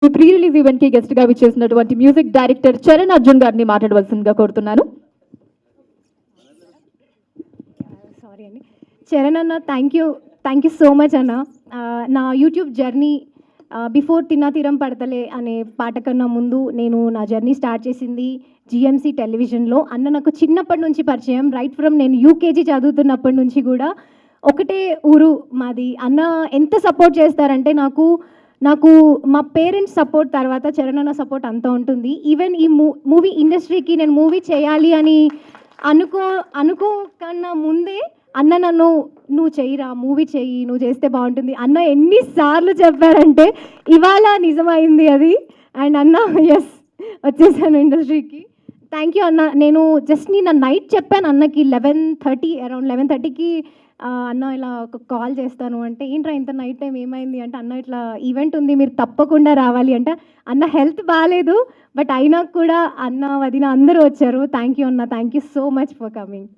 Pre release event కి guest గా విచ్చేసినటువంటి మ్యూజిక్ డైరెక్టర్ చరణ్ అర్జున్ గారిని మాట్లాడవలసిందిగా కోరుతున్నాను. సారీ అండి. చరణ్ అన్న, థ్యాంక్ యూ సో మచ్ అన్న. నా యూట్యూబ్ జర్నీ బిఫోర్ తిన్నా తీరం పడతలే అనే పాట కన్నా ముందు నేను నా జర్నీ స్టార్ట్ చేసింది జిఎంసి టెలివిజన్లో. అన్న నాకు చిన్నప్పటి నుంచి పరిచయం, రైట్ ఫ్రమ్ నేను యూకేజీ చదువుతున్నప్పటి నుంచి కూడా. ఒకటే ఊరు మాది. అన్న ఎంత సపోర్ట్ చేస్తారంటే నాకు నాకు మా పేరెంట్స్ సపోర్ట్ తర్వాత చరణ్ అన్న సపోర్ట్ అంతా ఉంటుంది. ఈవెన్ ఈ మూవీ ఇండస్ట్రీకి నేను మూవీ చేయాలి అని అనుకోకన్నా ముందే అన్న నన్ను నువ్వు చెయ్యిరా, మూవీ చెయ్యి, నువ్వు చేస్తే బాగుంటుంది అన్న ఎన్నిసార్లు చెప్పారంటే ఇవాళ నిజమైంది అది. అండ్ అన్న ఎస్ వచ్చేసాను ఇండస్ట్రీకి. థ్యాంక్ యూ అన్న. నేను జస్ట్ నిన్న నైట్ చెప్పాను అన్నకి 11:30 అరౌండ్ 11:30కి అన్న ఇలా ఒక కాల్ చేస్తాను అంటే, ఏంట్రా ఇంత నైట్ టైం ఏమైంది అంటే, అన్న ఇట్లా ఈవెంట్ ఉంది మీరు తప్పకుండా రావాలి అంటే, అన్న హెల్త్ బాగాలేదు బట్ అయినా కూడా అన్న వదిన అందరూ వచ్చారు. థ్యాంక్ యూ అన్న, thank you so much for coming.